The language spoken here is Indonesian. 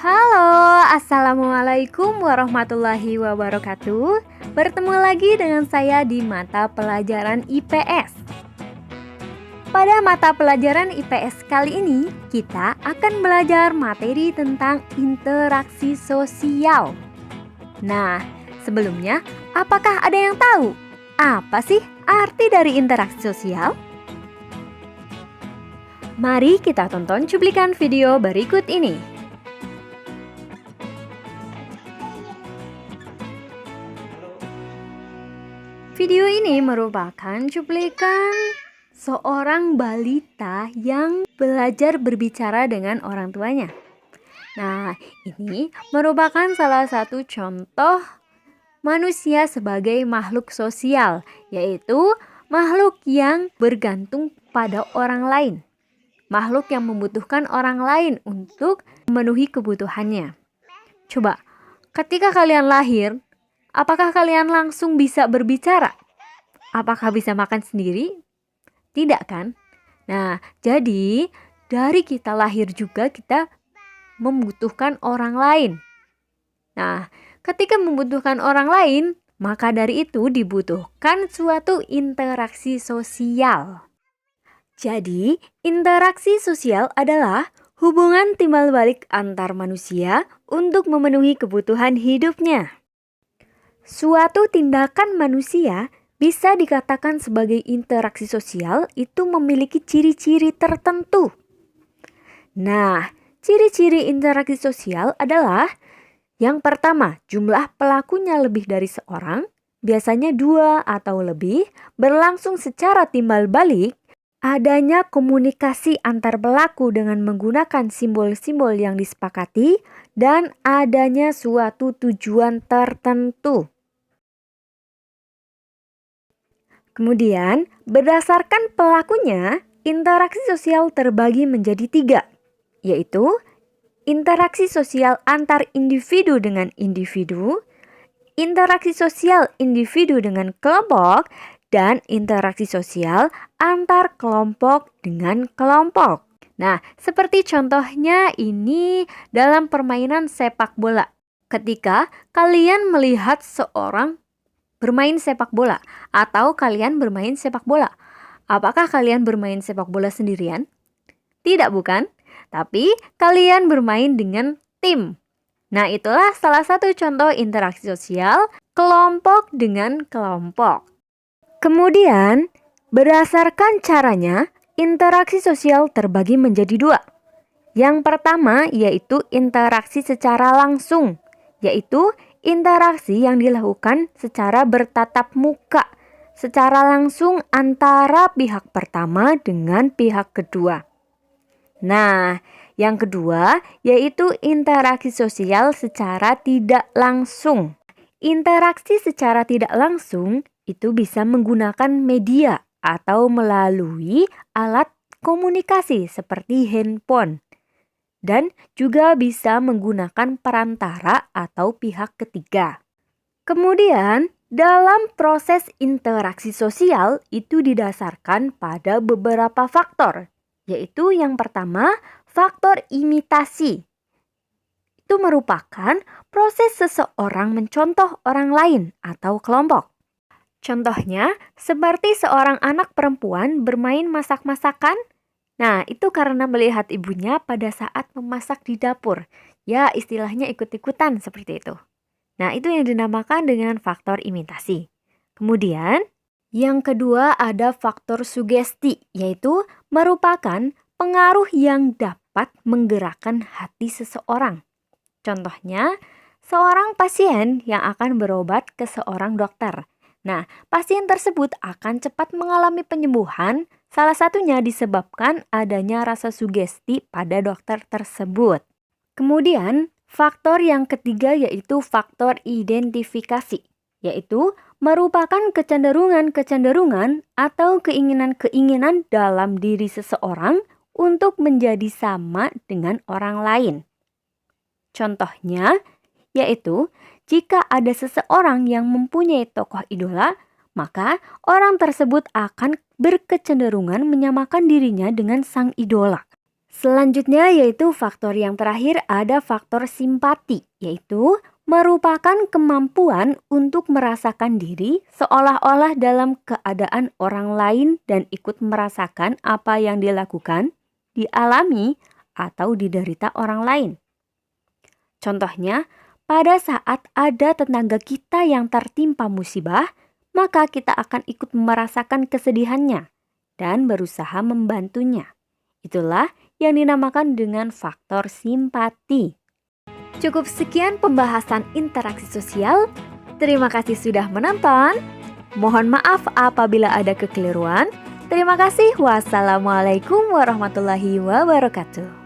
Halo, Assalamualaikum warahmatullahi wabarakatuh. Bertemu lagi dengan saya di mata pelajaran IPS. Pada mata pelajaran IPS kali ini, kita akan belajar materi tentang interaksi sosial. Nah, sebelumnya, apakah ada yang tahu apa sih arti dari interaksi sosial? Mari kita tonton cuplikan video berikut ini. Video ini merupakan cuplikan seorang balita yang belajar berbicara dengan orang tuanya. Nah, ini merupakan salah satu contoh manusia sebagai makhluk sosial, yaitu makhluk yang bergantung pada orang lain. Makhluk yang membutuhkan orang lain untuk memenuhi kebutuhannya. Coba, ketika kalian lahir, apakah kalian langsung bisa berbicara? Apakah bisa makan sendiri? Tidak kan? Nah, jadi dari kita lahir juga kita membutuhkan orang lain. Nah, ketika membutuhkan orang lain, maka dari itu dibutuhkan suatu interaksi sosial. Jadi, interaksi sosial adalah hubungan timbal balik antar manusia untuk memenuhi kebutuhan hidupnya. Suatu tindakan manusia bisa dikatakan sebagai interaksi sosial itu memiliki ciri-ciri tertentu. Nah, ciri-ciri interaksi sosial adalah yang pertama, jumlah pelakunya lebih dari seorang, biasanya 2 atau lebih, berlangsung secara timbal balik, adanya komunikasi antar pelaku dengan menggunakan simbol-simbol yang disepakati, dan adanya suatu tujuan tertentu. Kemudian, berdasarkan pelakunya, interaksi sosial terbagi menjadi 3, yaitu interaksi sosial antar individu dengan individu, interaksi sosial individu dengan kelompok, dan interaksi sosial antar kelompok dengan kelompok. Nah, seperti contohnya ini dalam permainan sepak bola. Ketika kalian melihat seorang bermain sepak bola atau kalian bermain sepak bola, apakah kalian bermain sepak bola sendirian? Tidak, bukan? Tapi kalian bermain dengan tim. Nah, itulah salah satu contoh interaksi sosial kelompok dengan kelompok. Kemudian, berdasarkan caranya, interaksi sosial terbagi menjadi 2. Yang pertama yaitu interaksi secara langsung, yaitu interaksi yang dilakukan secara bertatap muka, secara langsung antara pihak pertama dengan pihak kedua. Nah, yang kedua yaitu interaksi sosial secara tidak langsung. Interaksi secara tidak langsung itu bisa menggunakan media atau melalui alat komunikasi seperti handphone. Dan juga bisa menggunakan perantara atau pihak ketiga. Kemudian, dalam proses interaksi sosial itu didasarkan pada beberapa faktor, yaitu yang pertama, faktor imitasi. Itu merupakan proses seseorang mencontoh orang lain atau kelompok. Contohnya, seperti seorang anak perempuan bermain masak-masakan. Nah, itu karena melihat ibunya pada saat memasak di dapur. Ya, istilahnya ikut-ikutan seperti itu. Nah, itu yang dinamakan dengan faktor imitasi. Kemudian, yang kedua ada faktor sugesti, yaitu merupakan pengaruh yang dapat menggerakkan hati seseorang. Contohnya, seorang pasien yang akan berobat ke seorang dokter. Nah, pasien tersebut akan cepat mengalami penyembuhan, salah satunya disebabkan adanya rasa sugesti pada dokter tersebut. Kemudian, faktor yang ketiga yaitu faktor identifikasi, yaitu merupakan kecenderungan-kecenderungan atau keinginan-keinginan dalam diri seseorang untuk menjadi sama dengan orang lain. Contohnya, yaitu jika ada seseorang yang mempunyai tokoh idola, maka orang tersebut akan berkecenderungan menyamakan dirinya dengan sang idola. Selanjutnya yaitu faktor yang terakhir ada faktor simpati, yaitu merupakan kemampuan untuk merasakan diri seolah-olah dalam keadaan orang lain dan ikut merasakan apa yang dilakukan, dialami, atau diderita orang lain. Contohnya, pada saat ada tetangga kita yang tertimpa musibah, maka kita akan ikut merasakan kesedihannya dan berusaha membantunya. Itulah yang dinamakan dengan faktor simpati. Cukup sekian pembahasan interaksi sosial. Terima kasih sudah menonton. Mohon maaf apabila ada kekeliruan. Terima kasih. Wassalamualaikum warahmatullahi wabarakatuh.